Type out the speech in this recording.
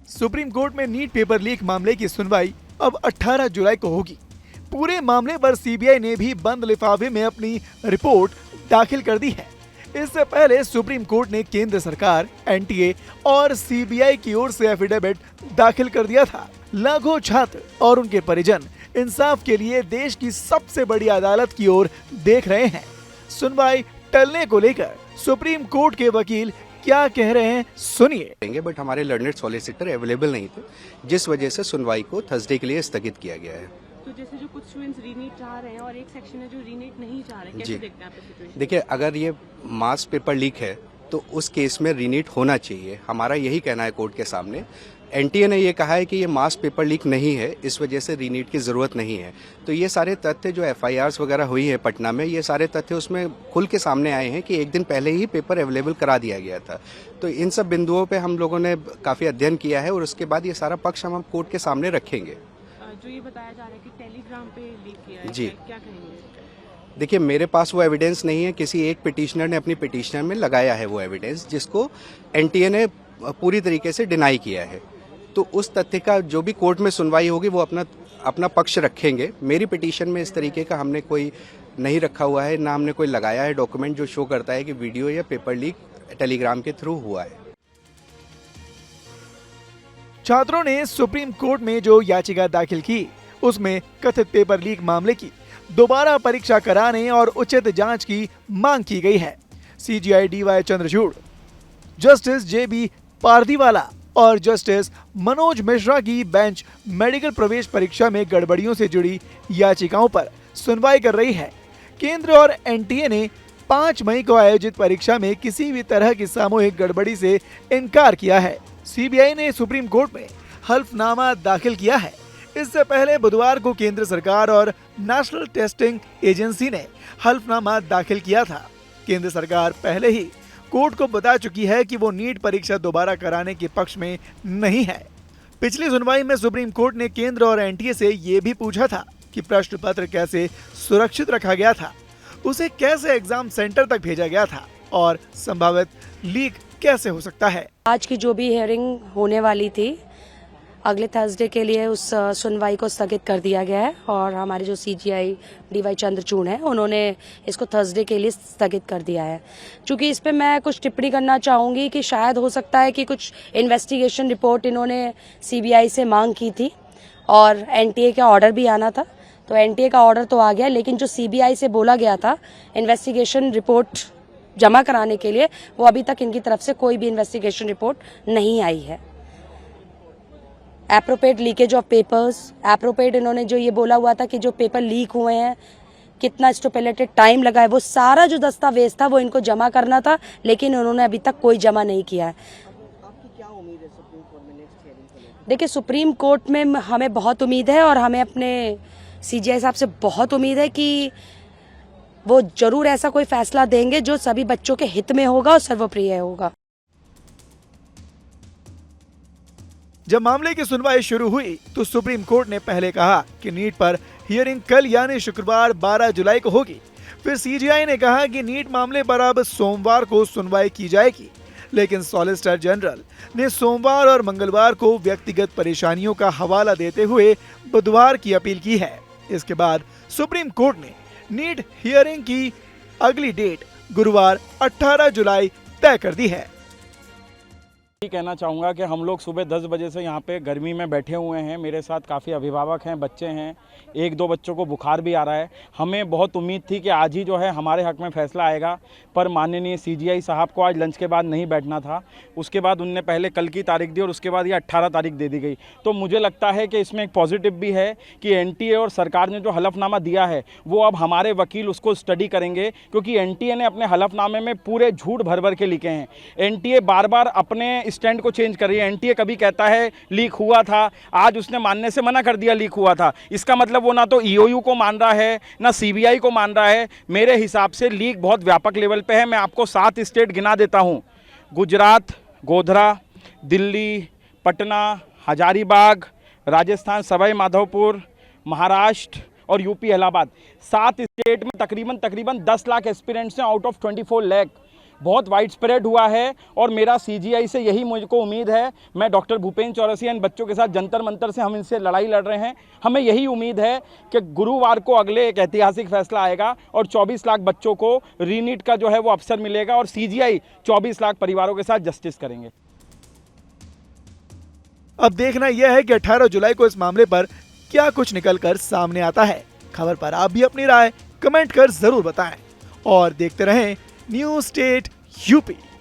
Supreme court में NEET paper leak मामले की सुनवाई अब 18 जुलाई को होगी। पूरे मामले पर सीबीआई ने भी बंद लिफाफे में अपनी रिपोर्ट दाखिल कर दी है। इससे पहले सुप्रीम कोर्ट ने केंद्र सरकार, एनटीए और सीबीआई की ओर से एफिडेविट दाखिल कर दिया था। लाखों छात्र और उनके परिजन इंसाफ के लिए देश की सबसे बड़ी अदालत की ओर देख रहे हैं। सुनवाई टलने को लेकर सुप्रीम कोर्ट के वकील क्या कह रहे हैं, सुनिए। बट हमारे लर्नेड सॉलिसिटर अवेलेबल नहीं थे, जिस वजह से सुनवाई को थर्सडे के लिए स्थगित किया गया है। तो जैसे जो कुछ स्टूडेंट्स रीनीट चाह रहे हैं और एक सेक्शन है जो रीनीट नहीं चाह रहे हैं, कैसे देखते हैं आप सिचुएशन? देखिए, अगर ये मास पेपर लीक है तो उस केस में रीनीट होना चाहिए। हमारा यही कहना है कोर्ट के सामने। एनटीए ने ये कहा है कि ये मास पेपर लीक नहीं है, इस वजह से रीनीट की ज़रूरत नहीं है। तो ये सारे तथ्य जो एफआईआर्स वगैरह हुई है पटना में, ये सारे तथ्य उसमें खुल के सामने आए हैं कि एक दिन पहले ही पेपर अवेलेबल करा दिया गया था। तो इन सब बिंदुओं पे हम लोगों ने काफ़ी अध्ययन किया है और उसके बाद ये सारा पक्ष हम कोर्ट के सामने रखेंगे। जो ये बताया जा रहा है कि टेलीग्राम पे लीक किया है, जी, क्या कहेंगे? देखिए, मेरे पास वो एविडेंस नहीं है। किसी एक पिटिशनर ने अपनी पिटिशनर में लगाया है वो एविडेंस, जिसको एनटीए ने पूरी तरीके से डिनाई किया है। तो उस तथ्य का जो भी कोर्ट में सुनवाई होगी वो अपना पक्ष रखेंगे। मेरी पिटीशन में इस तरीके का हमने कोई नहीं रखा हुआ है, ना हमने कोई लगाया है डॉक्यूमेंट जो शो करता है कि वीडियो या पेपर लीक टेलीग्राम के थ्रू हुआ है। छात्रों ने सुप्रीम कोर्ट में जो याचिका दाखिल की, उसमें कथित पेपर लीक मामले की दोबारा परीक्षा कराने और उचित जांच की मांग की गई है। सीजीआई डीवाई चंद्रचूड़, जस्टिस जेबी पारदीवाला और जस्टिस मनोज मिश्रा की बेंच मेडिकल प्रवेश परीक्षा में गड़बड़ियों से जुड़ी याचिकाओं पर सुनवाई कर रही है। केंद्र और एनटीए ने 5 मई को आयोजित परीक्षा में किसी भी तरह की सामूहिक गड़बड़ी से इनकार किया है। सीबीआई ने सुप्रीम कोर्ट में हल्फनामा दाखिल किया है। इससे पहले बुधवार को केंद्र सरकार और नेशनल टेस्टिंग एजेंसी ने हल्फनामा दाखिल किया था। केंद्र सरकार पहले ही कोर्ट को बता चुकी है कि वो नीट परीक्षा दोबारा कराने के पक्ष में नहीं है। पिछली सुनवाई में सुप्रीम कोर्ट ने केंद्र और एनटीए से ये भी पूछा था कि प्रश्न पत्र कैसे सुरक्षित रखा गया था, उसे कैसे एग्जाम सेंटर तक भेजा गया था और संभावित लीक कैसे हो सकता है। आज की जो भी हियरिंग होने वाली थी, अगले थर्सडे के लिए उस सुनवाई को स्थगित कर दिया गया है और हमारे जो सीजीआई डीवाई चंद्रचूड़ हैं, उन्होंने इसको थर्सडे के लिए स्थगित कर दिया है। चूंकि इस पे मैं कुछ टिप्पणी करना चाहूँगी कि शायद हो सकता है कि कुछ इन्वेस्टिगेशन रिपोर्ट इन्होंने सीबीआई से मांग की थी और एनटीए का ऑर्डर भी आना था। तो एनटीए का ऑर्डर तो आ गया, लेकिन जो सीबीआई से बोला गया था इन्वेस्टिगेशन रिपोर्ट जमा कराने के लिए, वो अभी तक इनकी तरफ से कोई भी इन्वेस्टिगेशन रिपोर्ट नहीं आई है। Appropriate leakage of papers, appropriate इन्होंने जो ये बोला हुआ था कि जो पेपर लीक हुए हैं, कितना स्टोपेलेटेड टाइम लगा है, वो सारा जो दस्तावेज था वो इनको जमा करना था, लेकिन उन्होंने अभी तक कोई जमा नहीं किया है। आपकी क्या उम्मीद है सुप्रीम कोर्ट में नेक्स्ट हियरिंग को लेकर? देखिए, सुप्रीम कोर्ट में हमें बहुत उम्मीद है और हमें अपने सीजीआई साहब से बहुत उम्मीद है कि वो जरूर ऐसा कोई फैसला देंगे जो सभी बच्चों के हित में होगा और सर्वप्रिय होगा। जब मामले की सुनवाई शुरू हुई तो सुप्रीम कोर्ट ने पहले कहा कि नीट पर हियरिंग कल यानी शुक्रवार 12 जुलाई को होगी। फिर सीजीआई ने कहा कि नीट मामले पर अब सोमवार को सुनवाई की जाएगी, लेकिन सॉलिसिटर जनरल ने सोमवार और मंगलवार को व्यक्तिगत परेशानियों का हवाला देते हुए बुधवार की अपील की है। इसके बाद सुप्रीम कोर्ट ने नीट हियरिंग की अगली डेट गुरुवार 18 जुलाई तय कर दी है। कहना चाहूँगा कि हम लोग सुबह 10 बजे से यहाँ पे गर्मी में बैठे हुए हैं। मेरे साथ काफ़ी अभिभावक हैं, बच्चे हैं, 1-2 बच्चों को बुखार भी आ रहा है। हमें बहुत उम्मीद थी कि आज ही जो है हमारे हक में फैसला आएगा, पर माननीय सीजीआई साहब को आज लंच के बाद नहीं बैठना था। उसके बाद उनने पहले कल की तारीख दी और उसके बाद ये 18 तारीख दे दी गई। तो मुझे लगता है कि इसमें एक पॉजिटिव भी है कि एनटीए और सरकार ने जो हलफनामा दिया है वो अब हमारे वकील उसको स्टडी करेंगे, क्योंकि एनटीए ने अपने हलफनामे में पूरे झूठ भर भर के लिखे हैं। एनटीए बार बार अपने स्टैंड को चेंज कर रही है। एनटीए कभी कहता है लीक हुआ था, आज उसने मानने से मना कर दिया लीक हुआ था। इसका मतलब वो ना तो ईओयू को मान रहा है ना सीबीआई को मान रहा है। मेरे हिसाब से लीक बहुत व्यापक लेवल पे है। मैं आपको 7 स्टेट गिना देता हूँ: गुजरात, गोधरा, दिल्ली, पटना, हजारीबाग, राजस्थान सवाई माधोपुर, महाराष्ट्र और यूपी इलाहाबाद। 7 स्टेट में तकरीबन 10 लाख एस्पिरेंट्स हैं आउट ऑफ 24 लाख। बहुत वाइड स्प्रेड हुआ है और मेरा CGI से यही मुझको उम्मीद है। मैं डॉक्टर भूपेंद्र चौरसिया इन बच्चों के साथ जंतर मंतर से हम इनसे लड़ाई लड़ रहे हैं। हमें यही उम्मीद है कि गुरुवार को अगले एक ऐतिहासिक फैसला आएगा और 24 लाख बच्चों को रीनीट का जो है वो अवसर मिलेगा और CGI 24 लाख परिवारों के साथ जस्टिस करेंगे। अब देखना यह है कि 18 जुलाई को इस मामले पर क्या कुछ निकलकर सामने आता है। खबर पर आप भी अपनी राय कमेंट कर जरूर बताएं और देखते रहें न्यूज़ स्टेट यूपी।